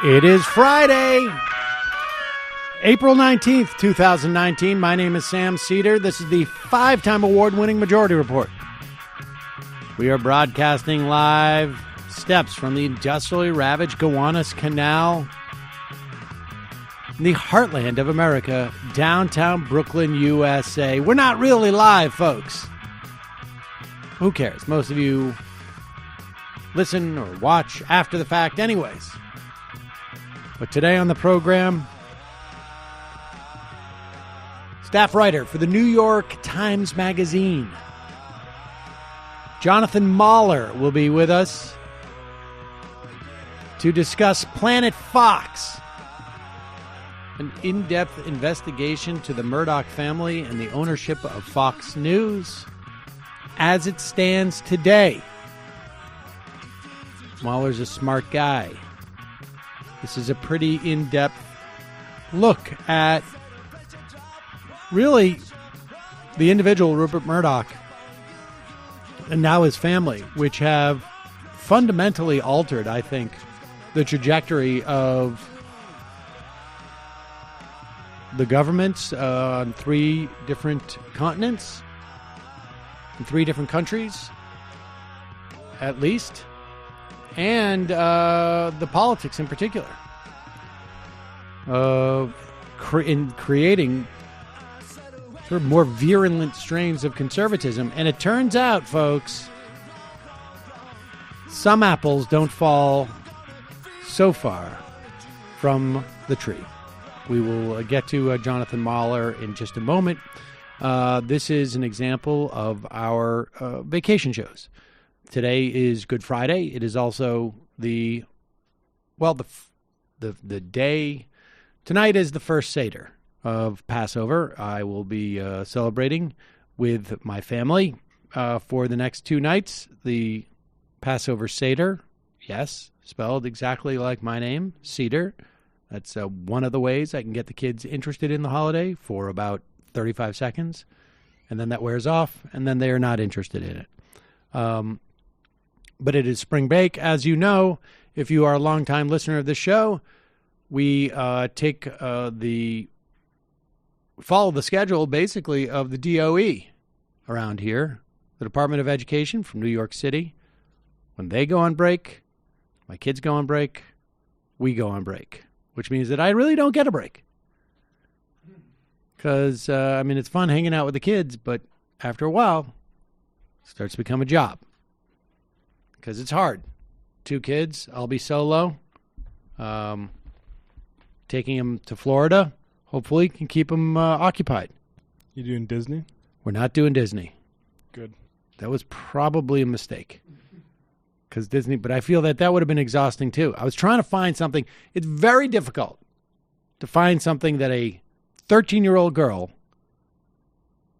It is Friday, April 19th, 2019. My name is Sam Cedar. This is the 5-time award-winning Majority Report. We are broadcasting live steps from the industrially ravaged Gowanus Canal in the heartland of America, downtown Brooklyn, USA. We're not really live, folks. Who cares? Most of you listen or watch after the fact anyways. But today on the program, staff writer for the New York Times Magazine, Jonathan Mahler, will be with us to discuss Planet Fox, an in-depth investigation to the Murdoch family and the ownership of Fox News as it stands today. Mahler's a smart guy. This is a pretty in-depth look at, really, the individual Rupert Murdoch and now his family, which have fundamentally altered, I think, the trajectory of the governments on 3 different continents, in 3 different countries, at least, and the politics in particular, in creating sort of more virulent strains of conservatism. And it turns out, folks, some apples don't fall so far from the tree. We will get to Jonathan Mahler in just a moment. This is an example of our vacation shows. Today is Good Friday. It is also the day. Tonight is the first Seder of Passover. I will be celebrating with my family for the next 2 nights. The Passover Seder, yes, spelled exactly like my name, Cedar. That's one of the ways I can get the kids interested in the holiday for about 35 seconds. And then that wears off, and then they are not interested in it. But it is spring break. As you know, if you are a longtime listener of this show, we follow the schedule, basically, of the DOE around here, the Department of Education from New York City. When they go on break, my kids go on break, we go on break, which means that I really don't get a break. Because, it's fun hanging out with the kids, but after a while, it starts to become a job. Because it's hard. 2 kids, I'll be solo. Taking them to Florida, hopefully can keep them occupied. You doing Disney? We're not doing Disney. Good. That was probably a mistake. Because Disney, but I feel that would have been exhausting too. I was trying to find something. It's very difficult to find something that a 13-year-old girl,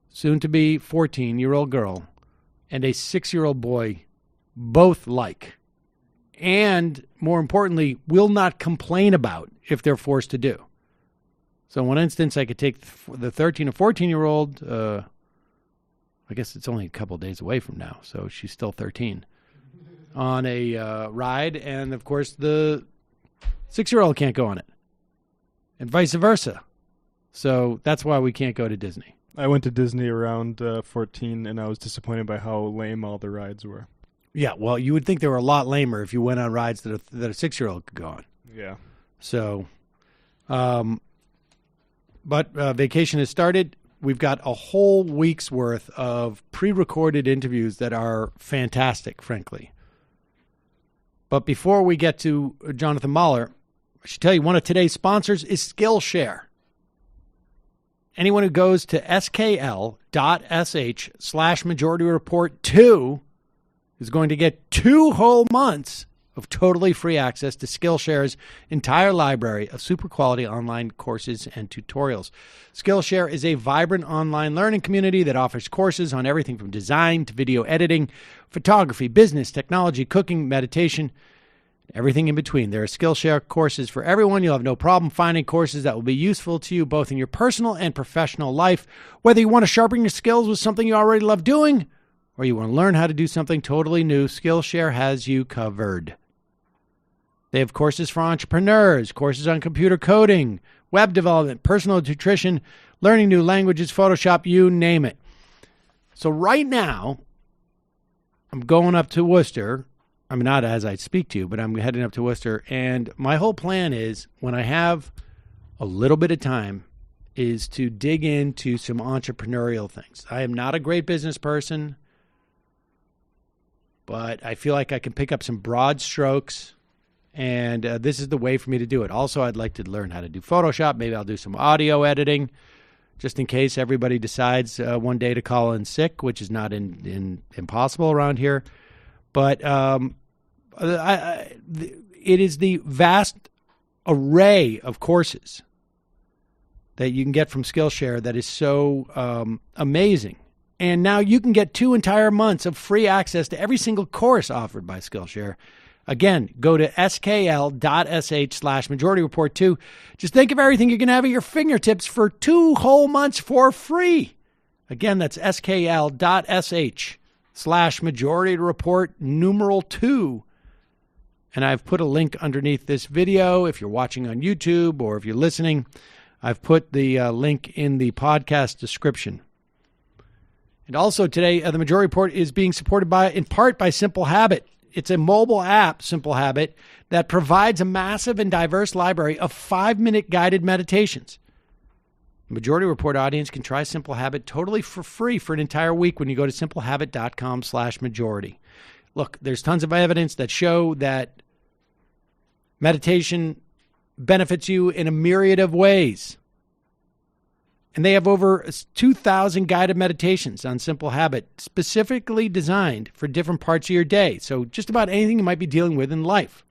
soon to be 14-year-old girl, and a 6-year-old boy both like, and more importantly, will not complain about if they're forced to do. So in one instance, I could take the 13 or 14-year-old, I guess it's only a couple of days away from now, so she's still 13, on a ride, and of course the 6-year-old can't go on it, and vice versa. So that's why we can't go to Disney. I went to Disney around 14, and I was disappointed by how lame all the rides were. Yeah, well, you would think they were a lot lamer if you went on rides that a 6-year-old could go on. Yeah. So, but vacation has started. We've got a whole week's worth of pre-recorded interviews that are fantastic, frankly. But before we get to Jonathan Mahler, I should tell you one of today's sponsors is Skillshare. Anyone who goes to skl.sh/majority-report2 is going to get 2 whole months of totally free access to Skillshare's entire library of super quality online courses and tutorials. Skillshare is a vibrant online learning community that offers courses on everything from design to video editing, photography, business, technology, cooking, meditation, everything in between. There are Skillshare courses for everyone. You'll have no problem finding courses that will be useful to you both in your personal and professional life. Whether you want to sharpen your skills with something you already love doing, or you want to learn how to do something totally new, Skillshare has you covered. They have courses for entrepreneurs, courses on computer coding, web development, personal nutrition, learning new languages, Photoshop, you name it. So right now, I'm going up to Worcester. I'm not as I speak to you, but I'm heading up to Worcester. And my whole plan is, when I have a little bit of time, is to dig into some entrepreneurial things. I am not a great business person, but I feel like I can pick up some broad strokes, and this is the way for me to do it. Also, I'd like to learn how to do Photoshop. Maybe I'll do some audio editing, just in case everybody decides one day to call in sick, which is not impossible around here. But it is the vast array of courses that you can get from Skillshare that is so amazing. And now you can get 2 entire months of free access to every single course offered by Skillshare. Again, go to skl.sh/Majority Report 2. Just think of everything you're going to have at your fingertips for 2 whole months for free. Again, that's skl.sh/Majority Report numeral 2. And I've put a link underneath this video if you're watching on YouTube, or if you're listening, I've put the link in the podcast description. And also today, the Majority Report is being supported in part by Simple Habit. It's a mobile app, Simple Habit, that provides a massive and diverse library of 5-minute guided meditations. The Majority Report audience can try Simple Habit totally for free for an entire week when you go to simplehabit.com/majority. Look, there's tons of evidence that show that meditation benefits you in a myriad of ways. And they have over 2,000 guided meditations on Simple Habit, specifically designed for different parts of your day. So just about anything you might be dealing with in life.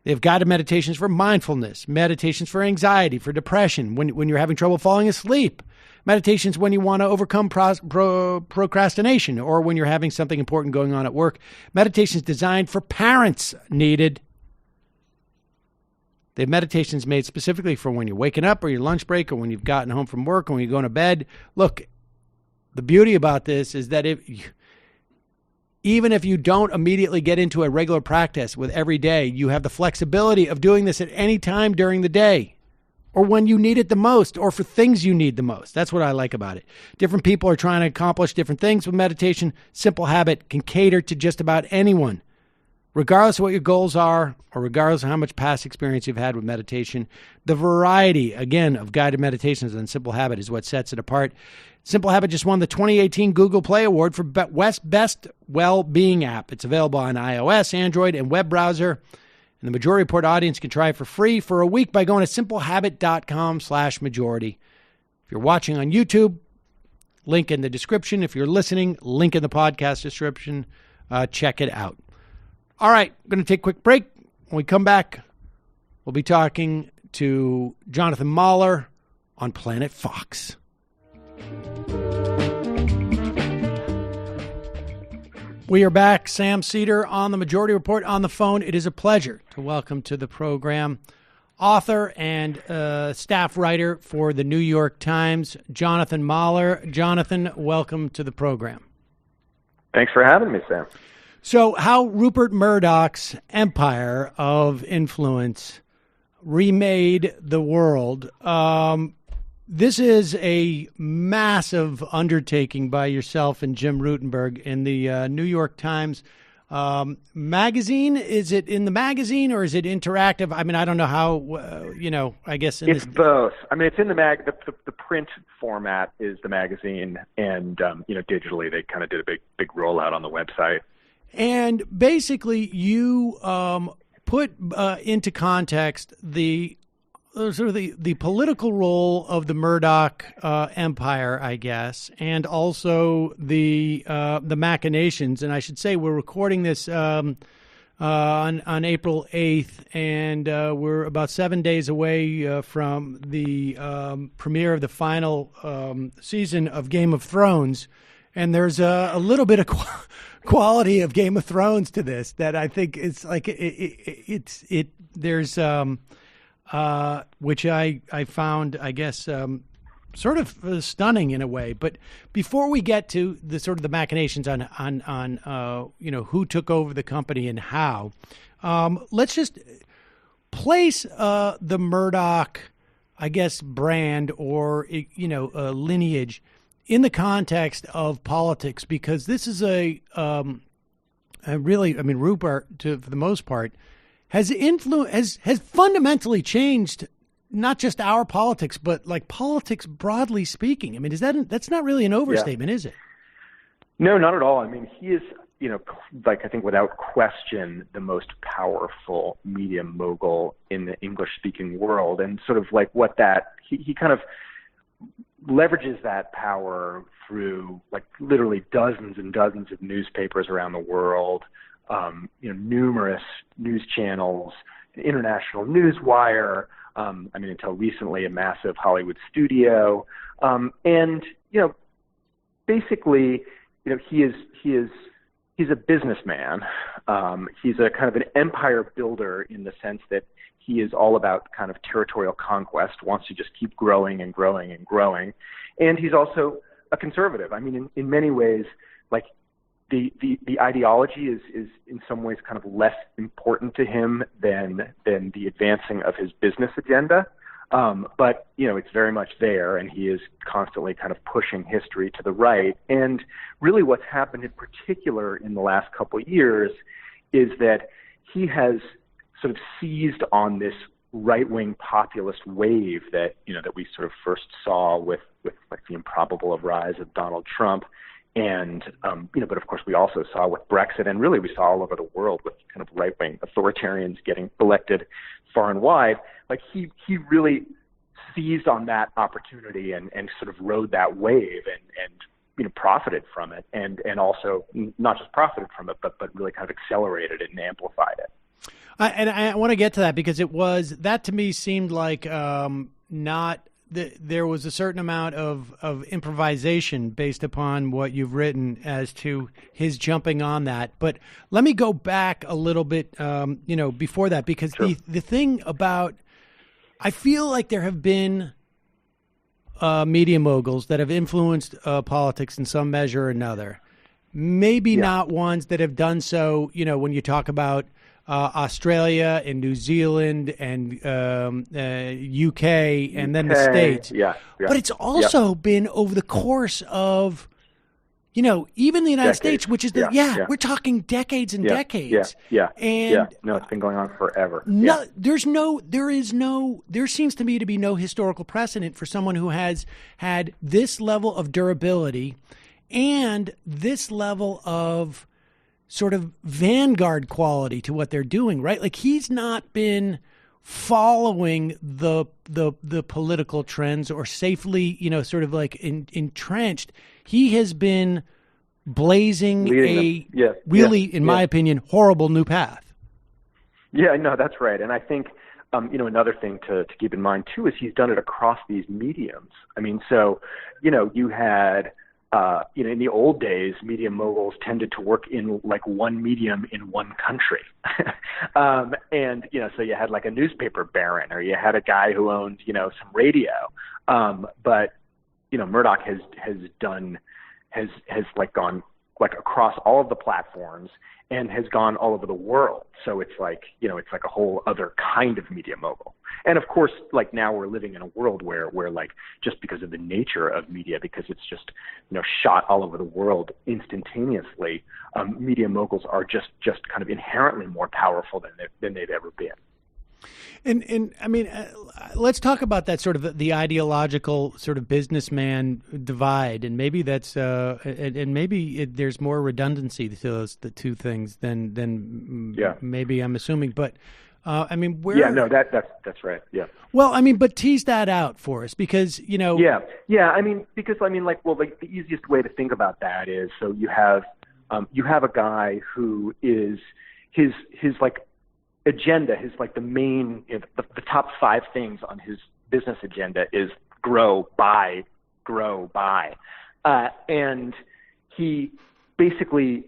They have guided meditations for mindfulness, meditations for anxiety, for depression, when you're having trouble falling asleep, meditations when you want to overcome procrastination, or when you're having something important going on at work, meditations designed for parents needed. They have meditations made specifically for when you're waking up, or your lunch break, or when you've gotten home from work, or when you're going to bed. Look, the beauty about this is that even if you don't immediately get into a regular practice with every day, you have the flexibility of doing this at any time during the day, or when you need it the most, or for things you need the most. That's what I like about it. Different people are trying to accomplish different things with meditation. Simple Habit can cater to just about anyone, regardless of what your goals are, or regardless of how much past experience you've had with meditation. The variety, again, of guided meditations on Simple Habit is what sets it apart. Simple Habit just won the 2018 Google Play Award for Best Well-Being App. It's available on iOS, Android, and web browser. And the Majority Report audience can try it for free for a week by going to simplehabit.com/majority. If you're watching on YouTube, link in the description. If you're listening, link in the podcast description. Check it out. All right, I'm going to take a quick break. When we come back, we'll be talking to Jonathan Mahler on Planet Fox. We are back. Sam Cedar on the Majority Report on the phone. It is a pleasure to welcome to the program author and staff writer for the New York Times, Jonathan Mahler. Jonathan, welcome to the program. Thanks for having me, Sam. So how Rupert Murdoch's empire of influence remade the world. This is a massive undertaking by yourself and Jim Rutenberg in the New York Times magazine. Is it in the magazine or is it interactive? I mean, I don't know how, I guess. It's both. I mean, it's in the print format is the magazine, and, digitally they kind of did a big rollout on the website. And basically, you put into context the political role of the Murdoch empire, I guess, and also the machinations. And I should say we're recording this on April 8th, and we're about 7 days away from the premiere of the final season of Game of Thrones. And there's a little bit of quality of Game of Thrones to this that I think it's like there's which I found, I guess, sort of stunning in a way. But before we get to the sort of the machinations on who took over the company and how, Let's just place the Murdoch, I guess, brand or lineage in the context of politics, because this is Rupert, for the most part, has fundamentally changed not just our politics, but like politics broadly speaking. I mean, that's not really an overstatement, is it? No, not at all. I mean, he is, I think without question, the most powerful media mogul in the English-speaking world, and sort of like he kind of leverages that power through like literally dozens and dozens of newspapers around the world, numerous news channels, international news wire, until recently a massive Hollywood studio, basically, he's a businessman. He's a kind of an empire builder in the sense that he is all about kind of territorial conquest, wants to just keep growing and growing and growing. And he's also a conservative. I mean, in many ways, like the ideology is in some ways kind of less important to him than the advancing of his business agenda. But, it's very much there, and he is constantly kind of pushing history to the right. And really what's happened in particular in the last couple of years is that he has sort of seized on this right-wing populist wave that we sort of first saw with like the improbable rise of Donald Trump. And, but of course we also saw with Brexit, and really we saw all over the world with kind of right-wing authoritarians getting elected far and wide. Like he really seized on that opportunity and sort of rode that wave and profited from it, and also not just profited from it, but really kind of accelerated it and amplified it. I want to get to that, because that to me seemed like there was a certain amount of improvisation based upon what you've written as to his jumping on that. But let me go back a little bit, before that, because sure. The thing about, I feel like there have been media moguls that have influenced politics in some measure or another. Maybe not ones that have done so, when you talk about Australia and New Zealand and UK and then the States. But it's also been over the course of, even the United States, which is we're talking decades and decades. No, it's been going on forever. There seems to me to be no historical precedent for someone who has had this level of durability and this level of sort of vanguard quality to what they're doing, right? Like he's not been following the political trends or safely, sort of like entrenched. He has been blazing in my opinion, horrible new path. Yeah, no, that's right. And I think, another thing to keep in mind too is he's done it across these mediums. I mean, so, you had, in the old days, media moguls tended to work in like one medium in one country. And, so you had like a newspaper baron, or you had a guy who owned, some radio. But, Murdoch has gone like across all of the platforms and has gone all over the world. So it's like, it's like a whole other kind of media mogul. And of course, like now we're living in a world where like, just because of the nature of media, because it's just, shot all over the world instantaneously, media moguls are just kind of inherently more powerful than they've ever been. And I mean, let's talk about that sort of the ideological sort of businessman divide, and maybe that's there's more redundancy to the two things than maybe I'm assuming. But I mean, that's right. Yeah. Well, I mean, but tease that out for us, because Yeah. I mean, the easiest way to think about that is, so you have a guy who is his like agenda, his like the main, the top 5 things on his business agenda is grow, buy, and he basically,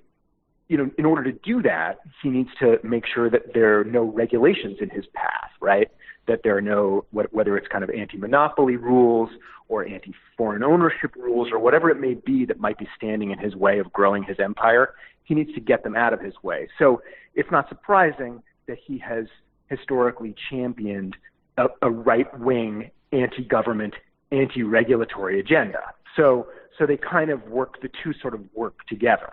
in order to do that, he needs to make sure that there are no regulations in his path, right? That there are no, whether it's kind of anti-monopoly rules or anti-foreign ownership rules or whatever it may be that might be standing in his way of growing his empire, he needs to get them out of his way. So it's not surprising that he has historically championed a right-wing, anti-government, anti-regulatory agenda. So they kind of the two sort of work together.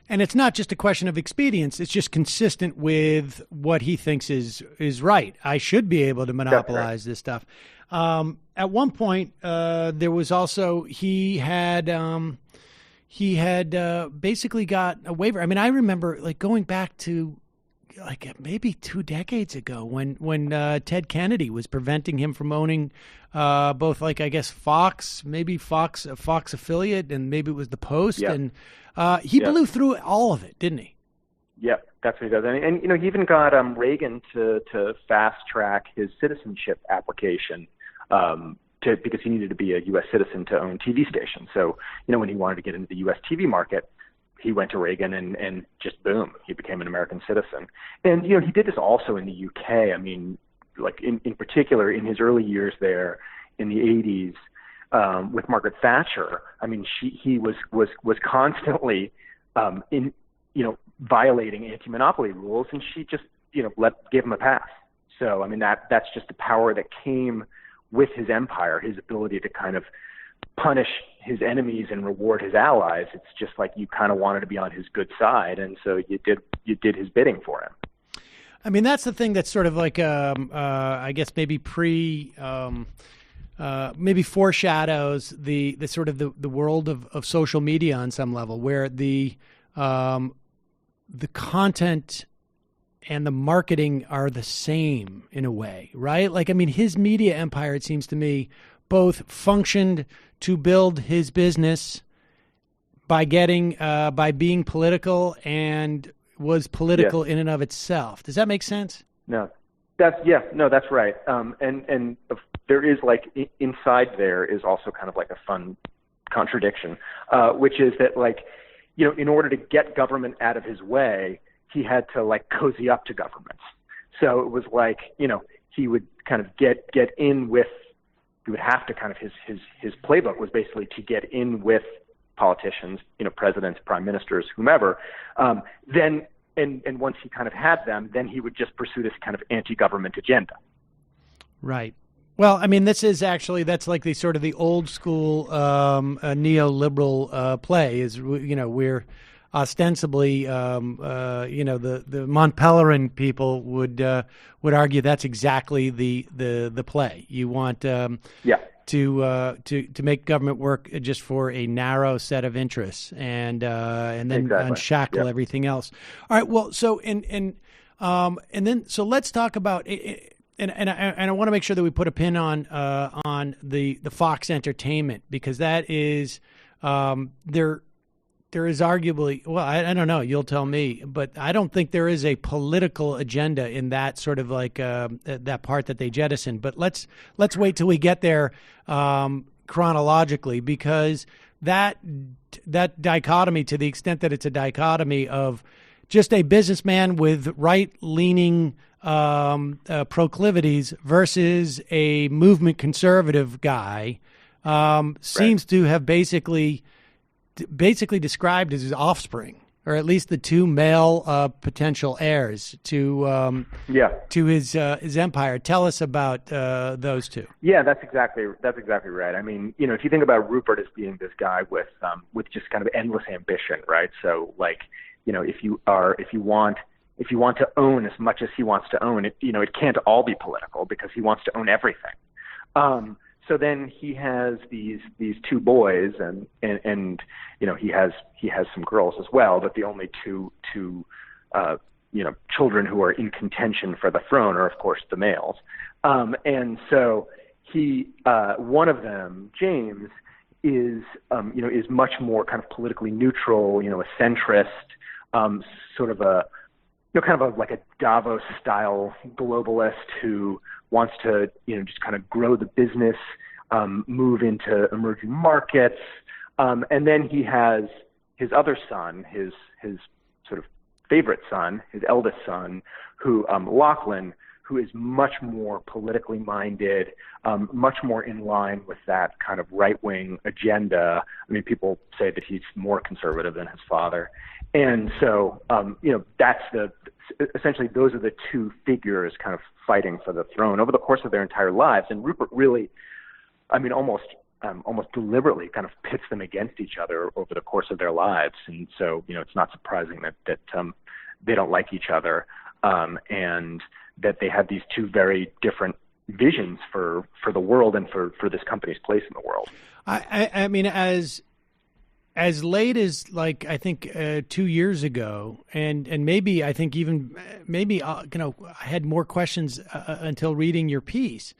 And it's not just a question of expedience. It's just consistent with what he thinks is right. I should be able to monopolize this stuff. At one point, there was also he had basically got a waiver. I mean, I remember like going back to like maybe 2 decades ago when Ted Kennedy was preventing him from owning both, like, I guess Fox, maybe Fox, a Fox affiliate, and maybe it was the Post. Yep. And he blew through all of it, didn't he? Yeah, that's what he does. And you know, he even got Reagan to fast track his citizenship application because he needed to be a U.S. citizen to own TV stations. So, you know, when he wanted to get into the U.S. TV market, he went to Reagan and just boom, he became an American citizen. And, you know, he did this also in the UK. I mean, like in particular in his early years there in the 80s with Margaret Thatcher. I mean, he was constantly violating anti-monopoly rules, and she just, you know, gave him a pass. So, I mean, that's just the power that came with his empire, his ability to kind of punish his enemies and reward his allies. It's just like you kind of wanted to be on his good side, and so you did his bidding for him. I mean, that's the thing that's sort of like I guess maybe maybe foreshadows the sort of the world of social media on some level, where the content and the marketing are the same in a way, right? Like, I mean, his media empire, it seems to me, both functioned to build his business by being political, and was political in and of itself. Does that make sense? No, that's right. And there is, like, inside there is also kind of like a fun contradiction, which is that, like, you know, in order to get government out of his way, he had to, like, cozy up to governments. So it was like, you know, he would kind of get in with. He would have to kind of his playbook was basically to get in with politicians, you know, presidents, prime ministers, whomever. Then once he kind of had them, then he would just pursue this kind of anti-government agenda. Right. Well, I mean, that's like the sort of the old school neoliberal play is, you know, we're ostensibly, you know, the Mont Pelerin people would argue that's exactly the play. You want to make government work just for a narrow set of interests, and then unshackle everything else. All right. Well, so and then so let's talk about it. And I want to make sure that we put a pin on the Fox Entertainment, because that is there is arguably, well, I don't know, you'll tell me, but I don't think there is a political agenda in that sort of like that part that they jettisoned. But let's wait till we get there chronologically, because that dichotomy, to the extent that it's a dichotomy of just a businessman with right-leaning proclivities versus a movement conservative guy, seems to have basically described as his offspring, or at least the two male potential heirs to his empire. Tell us about those two. Yeah, that's exactly right. I mean, you know, if you think about Rupert as being this guy with just kind of endless ambition, right? So, like, you know, if you want to own as much as he wants to own, it, you know, it can't all be political because he wants to own everything. So then he has these two boys, and you know, he has some girls as well, but the only two you know, children who are in contention for the throne are, of course, the males. And so one of them, James, is you know, is much more kind of politically neutral, you know, a centrist, sort of a, you know, kind of like a Davos style globalist who wants to, you know, just kind of grow the business, move into emerging markets. And then he has his other son, his sort of favorite son, his eldest son, who, Lachlan, who is much more politically minded, much more in line with that kind of right-wing agenda. I mean, people say that he's more conservative than his father. And so, you know, that's essentially those are the two figures kind of fighting for the throne over the course of their entire lives. And Rupert really, I mean, almost deliberately kind of pits them against each other over the course of their lives. And so, it's not surprising that they don't like each other, and that they have these two very different visions for the world and for this company's place in the world. I mean, as late as I think 2 years ago, and maybe I think even I had more questions until reading your piece.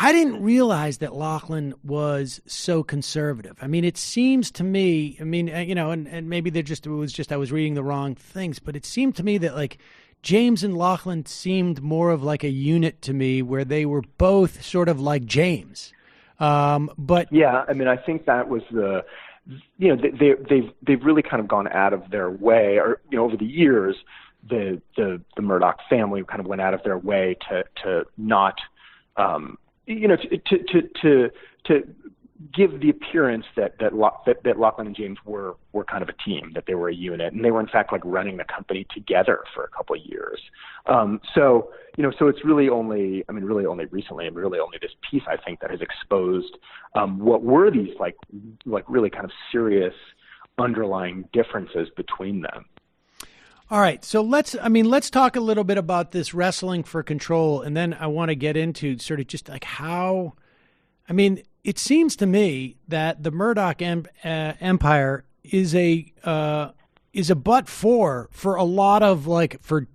I didn't realize that Lachlan was so conservative. I mean, it seems to me, and maybe it was just I was reading the wrong things, but it seemed to me that James and Lachlan seemed more of a unit to me, where they were both sort of like James. But yeah, I mean, I think that was they've really kind of gone out of their way, or over the years, the Murdoch family kind of went out of their way to not. To give the appearance that Lachlan and James were kind of a team, that they were a unit, and they were in fact running the company together for a couple of years. So it's really only recently, really only this piece, I think, that has exposed what were these really kind of serious underlying differences between them. All right, so let's talk a little bit about this wrestling for control, and then I want to get into sort of just how, it seems to me that the Murdoch empire is a but for a lot of for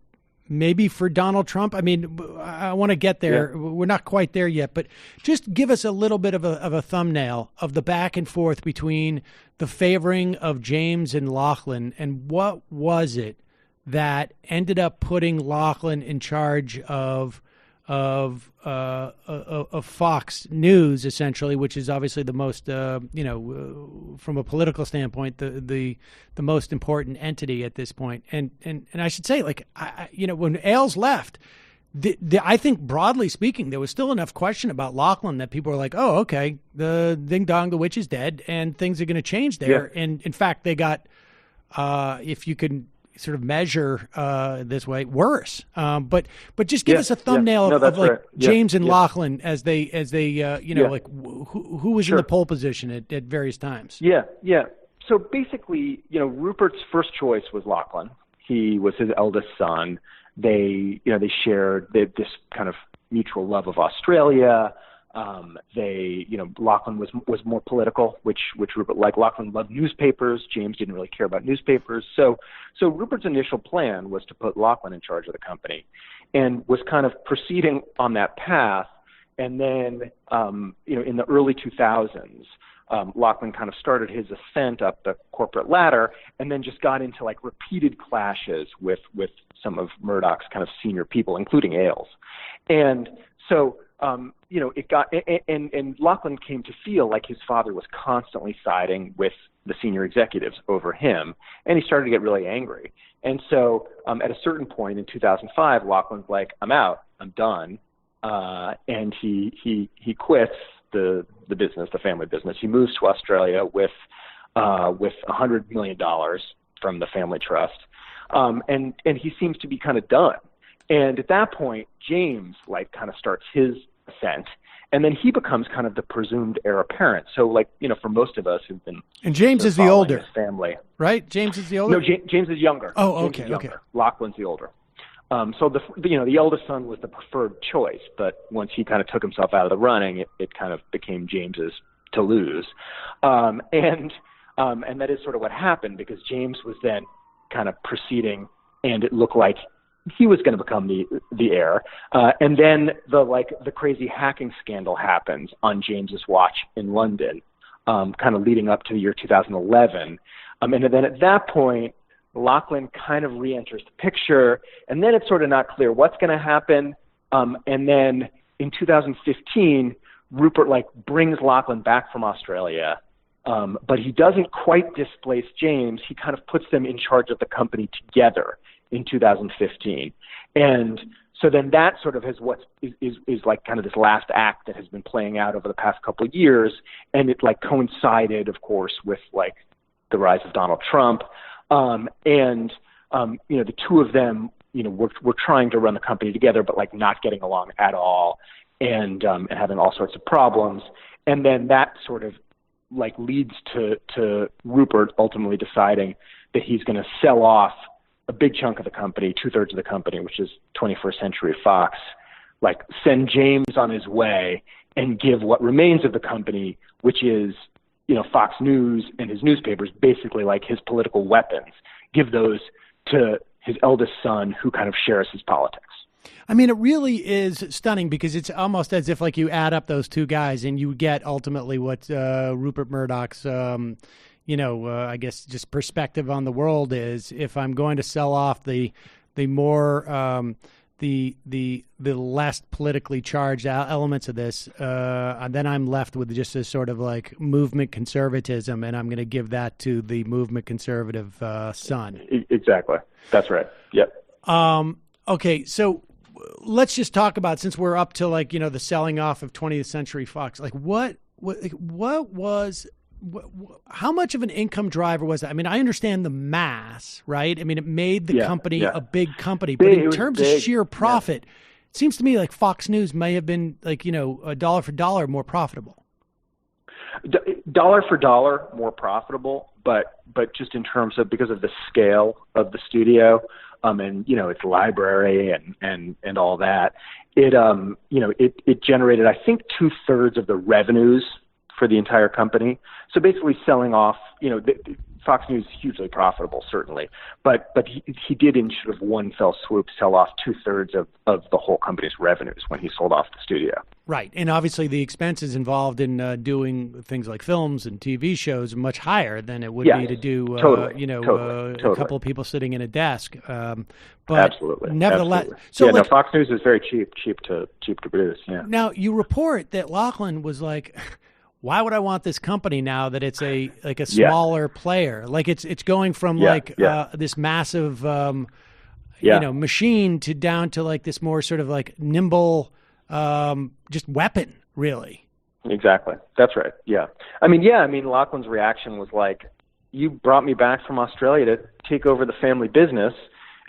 Donald Trump. I mean, I want to get there. Yeah. We're not quite there yet, but just give us a little bit of a thumbnail of the back and forth between the favoring of James and Lachlan, and what was it that ended up putting Lachlan in charge of Fox News, essentially, which is obviously the most, from a political standpoint, the most important entity at this point. And I should say, when Ailes left, I think broadly speaking, there was still enough question about Lachlan that people were like, oh, okay, the ding dong, the witch is dead, and things are going to change there. Yeah. And in fact, they got, if you can sort of measure this way, worse. But just give us a thumbnail of right. James and Lachlan as they who was in the pole position at various times. Yeah. So basically, Rupert's first choice was Lachlan. He was his eldest son. They shared this kind of mutual love of Australia. Lachlan was more political, which Rupert liked. Lachlan loved newspapers. James didn't really care about newspapers. So Rupert's initial plan was to put Lachlan in charge of the company, and was kind of proceeding on that path. And then, in the early 2000s, Lachlan kind of started his ascent up the corporate ladder, and then just got into repeated clashes with some of Murdoch's kind of senior people, including Ailes. And so, it got, and Lachlan came to feel like his father was constantly siding with the senior executives over him, and he started to get really angry. And so, at a certain point in 2005, Lachlan's like, I'm out, I'm done, and he quits the business, the family business. He moves to Australia with $100 million from the family trust, and he seems to be kind of done. And at that point, James kind of starts his ascent, and then he becomes kind of the presumed heir apparent. So for most of us who've been, and James is the older family, right? James is the older. No, James is younger. Oh, James okay. Lachlan's the older. So the eldest son was the preferred choice, but once he kind of took himself out of the running, it kind of became James's to lose. And that is sort of what happened, because James was then kind of proceeding, and it looked like he was going to become the heir. And then the crazy hacking scandal happens on James's watch in London, kind of leading up to the year 2011. And then at that point, Lachlan kind of re-enters the picture, and then it's sort of not clear what's going to happen. And then in 2015, Rupert brings Lachlan back from Australia, but he doesn't quite displace James. He kind of puts them in charge of the company together in 2015. And so then that sort of is kind of this last act that has been playing out over the past couple of years. And it coincided, of course, with the rise of Donald Trump. The two of them we're trying to run the company together, but like not getting along at all, and having all sorts of problems. And then that sort of like leads to Rupert ultimately deciding that he's going to sell off a big chunk of the company, 2/3 of the company, which is 21st Century Fox, like send James on his way and give what remains of the company, which is, Fox News and his newspapers, basically like his political weapons, give those to his eldest son, who kind of shares his politics. I mean, it really is stunning because it's almost as if like you add up those two guys and you get ultimately what Rupert Murdoch's, I guess just perspective on the world is. If I'm going to sell off the more the less politically charged elements of this, then I'm left with just a sort of like movement conservatism, and I'm going to give that to the movement conservative son. Exactly. That's right. Yep. Okay, so let's just talk about, since we're up to like the selling off of 20th Century Fox, like what was. How much of an income driver was that? I mean, I understand the mass, right? I mean, it made the company a big company, but in terms of sheer profit, it seems to me like Fox News may have been like, a dollar for dollar more profitable. Dollar for dollar more profitable, but just in terms of, because of the scale of the studio, and its library and all that, it generated, I think, 2/3 of the revenues for the entire company. So basically selling off, Fox News is hugely profitable, certainly, but he did in sort of one fell swoop sell off 2/3 of the whole company's revenues when he sold off the studio. Right. And obviously the expenses involved in doing things like films and TV shows are much higher than it would be to do, a couple of people sitting in a desk. But absolutely. Nevertheless, absolutely. So Fox News is very cheap to produce. Yeah. Now you report that Lachlan was like, why would I want this company now that it's a smaller player? Like it's going from this massive machine to down to like this more sort of like nimble just weapon, really. Exactly. That's right. Yeah. I mean Lachlan's reaction was like, you brought me back from Australia to take over the family business,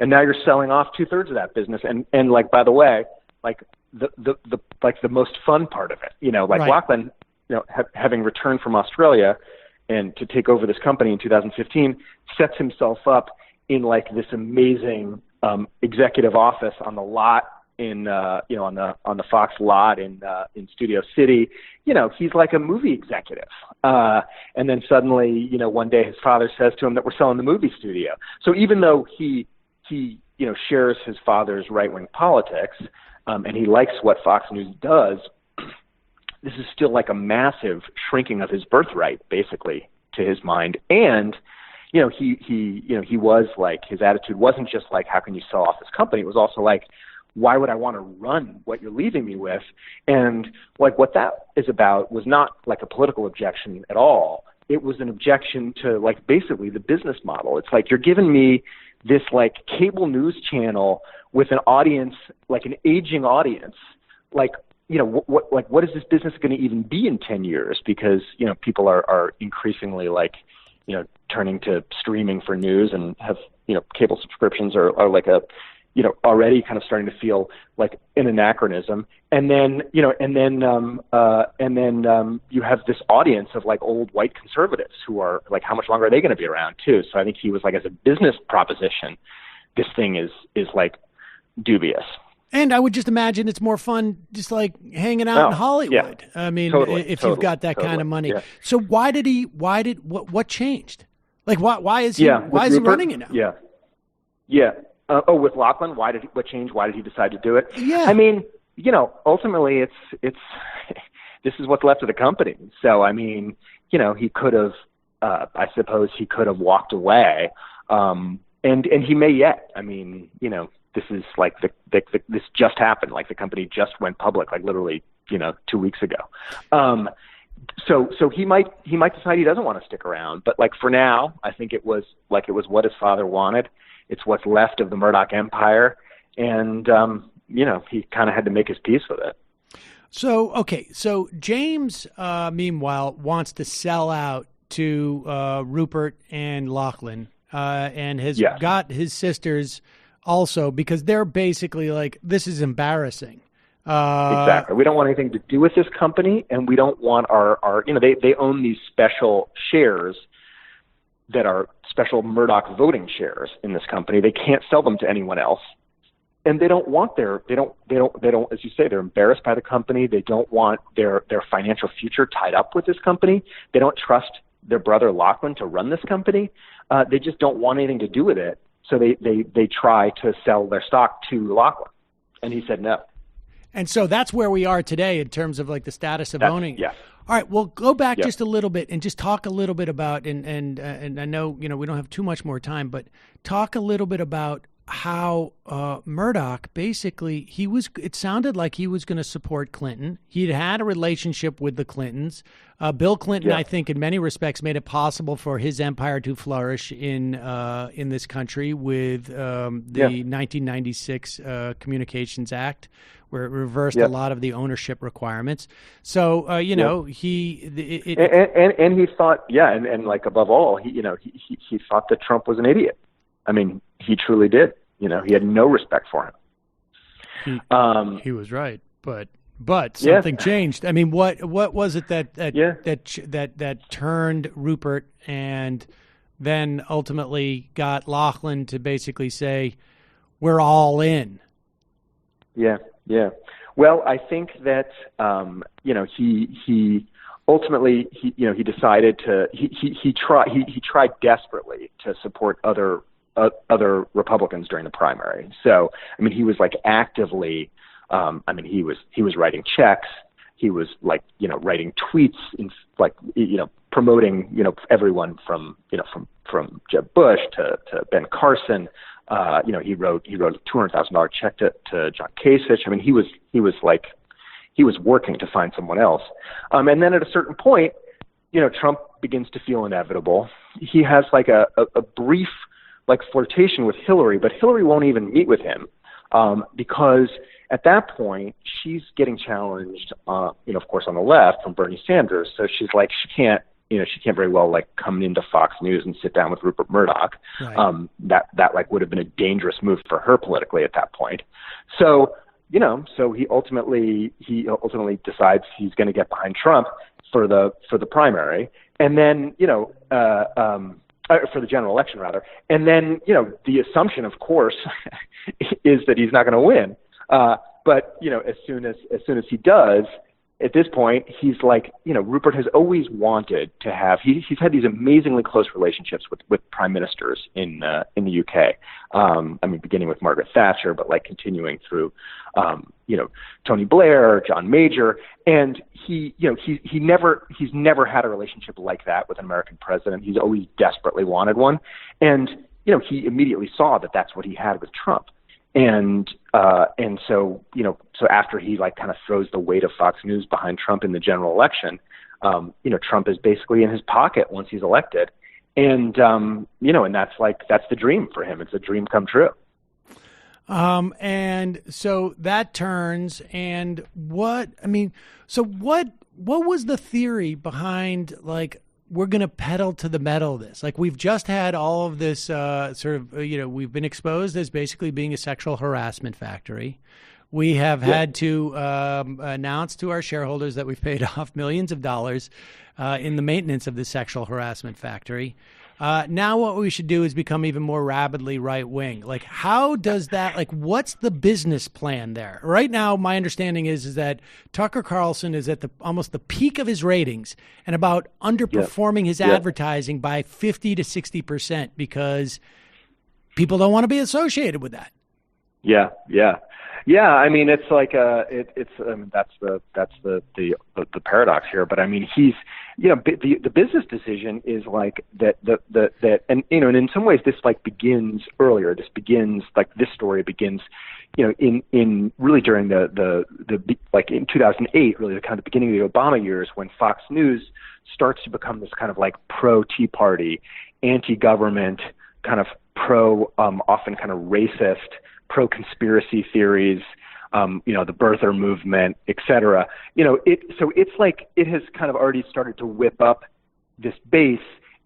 and now you're selling off 2/3 of that business, and like, by the way, like the most fun part of it, right. Lachlan, having returned from Australia and to take over this company in 2015, sets himself up in like this amazing executive office on the lot in on the Fox lot in Studio City. He's like a movie executive. And then suddenly, one day his father says to him that we're selling the movie studio. So even though he shares his father's right-wing politics, and he likes what Fox News does, this is still like a massive shrinking of his birthright, basically, to his mind. And, he was like, his attitude wasn't just like, how can you sell off this company? It was also like, why would I want to run what you're leaving me with? And like what that is about was not like a political objection at all. It was an objection to like basically the business model. It's like, you're giving me this like cable news channel with an audience, like an aging audience, like, what is this business going to even be in 10 years? Because, people are increasingly like, turning to streaming for news and have, cable subscriptions are like a, already kind of starting to feel like an anachronism. And then, you have this audience of like old white conservatives who are like, how much longer are they going to be around too? So I think he was like, as a business proposition, this thing is like dubious. And I would just imagine it's more fun just like hanging out in Hollywood. Yeah, I mean, if you've got that kind of money. Yeah. So what changed? Like, why is he running it now? Yeah. Yeah. With Lachlan, what changed? Why did he decide to do it? Yeah. I mean, ultimately it's this is what's left of the company. So, I mean, he could have, I suppose he could have walked away. And he may yet. I mean, this is like this just happened. Like the company just went public, like literally, 2 weeks ago. So he might decide he doesn't want to stick around. But like for now, I think it was what his father wanted. It's what's left of the Murdoch empire, and he kind of had to make his peace with it. So James, meanwhile, wants to sell out to Rupert and Lachlan, and has got his sisters also, because they're basically like, this is embarrassing. Exactly. We don't want anything to do with this company, and we don't want our they own these special shares that are special Murdoch voting shares in this company. They can't sell them to anyone else. And they don't want they don't, as you say, they're embarrassed by the company. They don't want their financial future tied up with this company. They don't trust their brother Lachlan to run this company. They just don't want anything to do with it. So they try to sell their stock to Lachlan. And he said no. And so that's where we are today in terms of like the status of owning. Yeah. All right. Well, go back just a little bit and just talk a little bit about, and I know, we don't have too much more time, but talk a little bit about how Murdoch basically, it sounded like he was going to support Clinton. He'd had a relationship with the Clintons. Bill Clinton, I think, in many respects, made it possible for his empire to flourish in this country with the 1996 Communications Act, where it reversed a lot of the ownership requirements. So, he thought, and like above all, he thought that Trump was an idiot. I mean, he truly did. He had no respect for him. He was right, but something changed. I mean, what was it that turned Rupert and then ultimately got Lachlan to basically say, "We're all in"? Yeah. Well, I think that he ultimately he decided to he tried desperately to support other Republicans during the primary. So, I mean, he was like actively, he was writing checks. He was like, writing tweets and like, promoting, everyone from Jeb Bush to Ben Carson. He wrote a $200,000 check to John Kasich. I mean, he was working to find someone else. And then at a certain point, Trump begins to feel inevitable. He has like a brief like flirtation with Hillary, but Hillary won't even meet with him because at that point she's getting challenged, of course on the left from Bernie Sanders. So she's like, she can't very well like come into Fox News and sit down with Rupert Murdoch. Right. That like would have been a dangerous move for her politically at that point. So, so he ultimately decides he's going to get behind Trump for the primary, and then, for the general election, rather. And then, the assumption, of course, is that he's not going to win. But, as soon as he does, at this point, he's like, Rupert has always wanted to have, he's had these amazingly close relationships with prime ministers in the UK. Beginning with Margaret Thatcher, but like continuing through, Tony Blair, John Major. And he's never had a relationship like that with an American president. He's always desperately wanted one. And, he immediately saw that that's what he had with Trump. And so after he like kind of throws the weight of Fox News behind Trump in the general election, Trump is basically in his pocket once he's elected. And, and that's the dream for him. It's a dream come true. And so that turns, and what was the theory behind like, we're going to pedal to the metal this? Like, we've just had all of this we've been exposed as basically being a sexual harassment factory. We have had to announce to our shareholders that we've paid off millions of dollars in the maintenance of the sexual harassment factory. Now what we should do is become even more rabidly right-wing. Like, how does that, like, what's the business plan there? Right now, my understanding is that Tucker Carlson is at almost the peak of his ratings and about underperforming his advertising by 50 to 60% because people don't want to be associated with that. Yeah. I mean, it's like that's the paradox here. But I mean, he's the business decision is like that and in some ways this like begins earlier. This story begins in really during the like in 2008, really the kind of the beginning of the Obama years, when Fox News starts to become this kind of like pro Tea Party, anti-government, kind of pro often kind of racist, pro conspiracy theories, the birther movement, et cetera. So it's like it has kind of already started to whip up this base,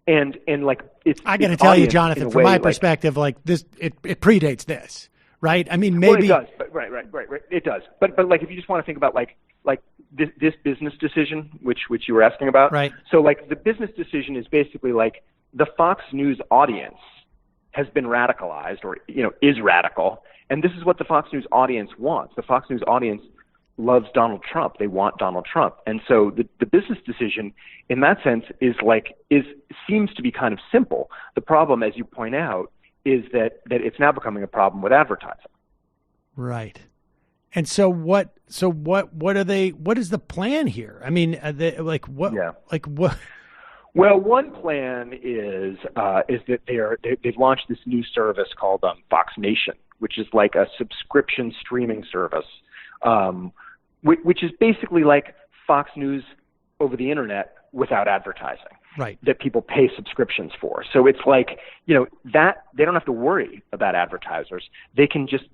and like it's. I got to its tell you, audience, Jonathan, in a from way, my like, perspective, like this, it predates this, right? I mean, maybe well, it does, but right, it does. But like if you just want to think about like this business decision, which you were asking about, right? So like the business decision is basically like the Fox News audience has been radicalized, or is radical, and this is what the Fox News audience wants. The Fox News audience loves Donald Trump. They want Donald Trump. And so the business decision in that sense seems to be kind of simple. The problem, as you point out, is that it's now becoming a problem with advertising. Right. And so what are they, what is the plan here? I mean, what? Well, one plan is that they've launched this new service called Fox Nation, which is like a subscription streaming service, which is basically like Fox News over the internet without advertising, right? That people pay subscriptions for. So it's like, that they don't have to worry about advertisers. They can just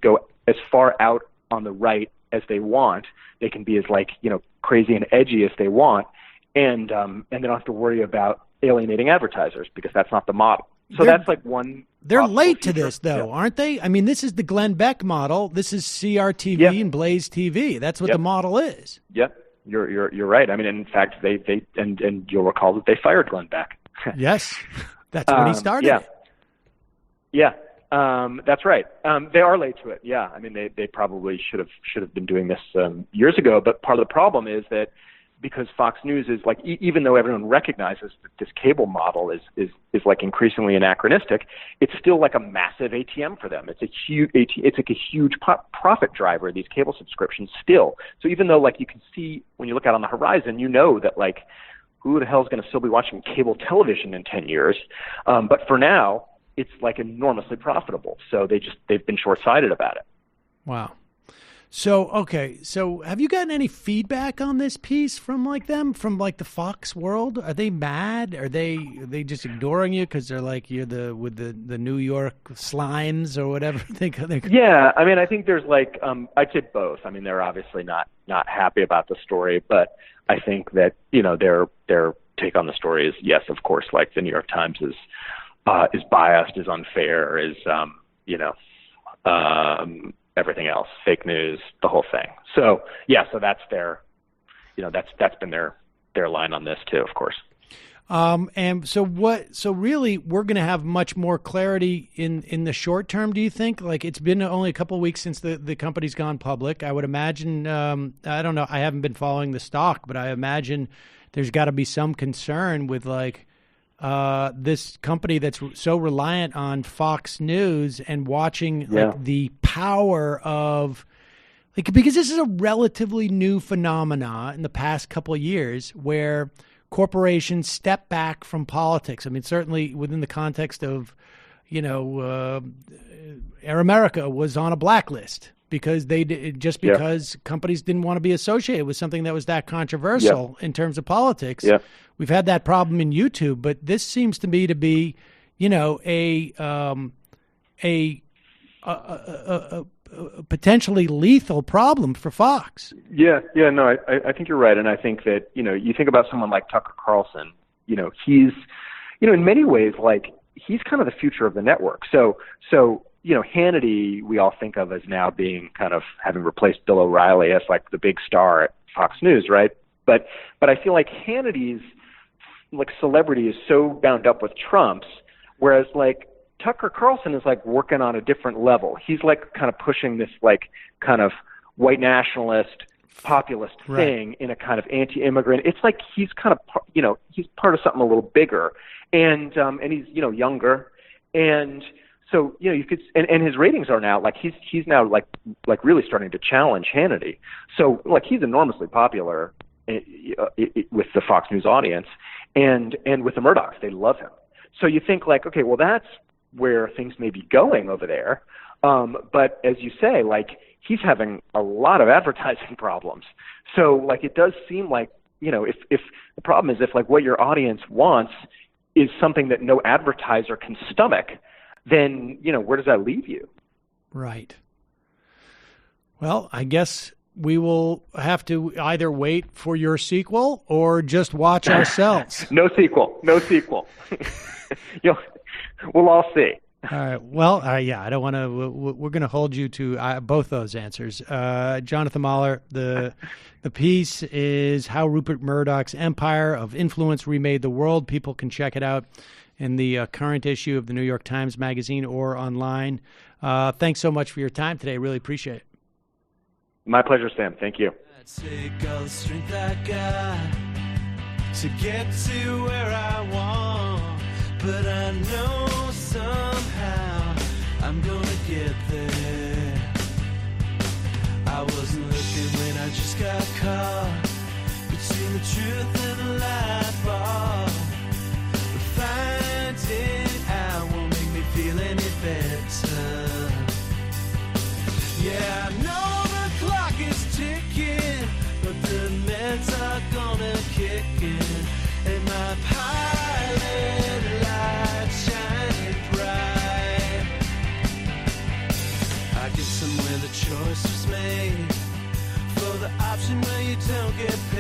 go as far out on the right as they want. They can be as crazy and edgy as they want, and they don't have to worry about alienating advertisers because that's not the model. So that's like one. They're late to future. this, though, aren't they? I mean, this is the Glenn Beck model. This is CRTV and Blaze TV. That's what the model is. Yep, you're right. I mean, in fact, they and you'll recall that they fired Glenn Beck. Yes, that's when he started. Yeah, that's right. They are late to it. Yeah, I mean, they probably should have been doing this years ago. But part of the problem is that because Fox News is like, even though everyone recognizes that this cable model is like increasingly anachronistic, it's still like a massive ATM for them. It's like a huge profit driver, these cable subscriptions still. So even though like you can see when you look out on the horizon, that like who the hell is going to still be watching cable television in 10 years? But for now, it's like enormously profitable. So they've been short-sighted about it. Wow. So, okay. So have you gotten any feedback on this piece from from the Fox world? Are they mad? Are they just ignoring you because they're like, you're with the New York slimes or whatever? Yeah. I mean, I think there's I'd say both. I mean, they're obviously not happy about the story, but I think that, their take on the story is, yes, of course, like the New York Times is biased, is unfair, is, everything else, fake news, the whole thing. So yeah, so that's that's been their line on this too, of course. And so really we're going to have much more clarity in the short term, do you think? Like, it's been only a couple of weeks since the company's gone public. I would imagine, I don't know, I haven't been following the stock, but I imagine there's got to be some concern with this company that's so reliant on Fox News and watching the power of because this is a relatively new phenomena in the past couple of years where corporations step back from politics. I mean, certainly within the context of, Air America was on a blacklist because because companies didn't want to be associated with something that was that controversial in terms of politics. Yeah. We've had that problem in YouTube, but this seems to me to be, a potentially lethal problem for Fox. Yeah, no, I think you're right, and I think that you think about someone like Tucker Carlson. He's, in many ways, like he's kind of the future of the network. So Hannity, we all think of as now being kind of having replaced Bill O'Reilly as like the big star at Fox News, right? But I feel like Hannity's celebrity is so bound up with Trump's, whereas Tucker Carlson is working on a different level. He's kind of pushing this kind of white nationalist, populist thing in a kind of anti-immigrant. It's like he's kind of he's part of something a little bigger, and he's younger, and so you could and his ratings are now he's now really starting to challenge Hannity. So he's enormously popular with the Fox News audience, and with the Murdochs, they love him. So you think okay, well that's where things may be going over there. But as you say, he's having a lot of advertising problems. So it does seem if the problem is if what your audience wants is something that no advertiser can stomach, then, where does that leave you? Right. Well, I guess we will have to either wait for your sequel or just watch ourselves. No sequel. We'll all see. All right. Well, yeah, I don't want to. We're going to hold you to both those answers. Jonathan Mahler, the piece is How Rupert Murdoch's Empire of Influence Remade the World. People can check it out in the current issue of the New York Times Magazine or online. Thanks so much for your time today. Really appreciate it. My pleasure, Sam. Thank you. I take all the strength I got to get to where I want, but I know somehow I'm gonna get there. I wasn't looking when I just got caught between the truth and the light bulb, but finding out won't make me feel any better. Yeah, I know the clock is ticking, but the meds are gonna kick in, and my pilot light shining bright. I get somewhere the choice was made for the option where you don't get paid.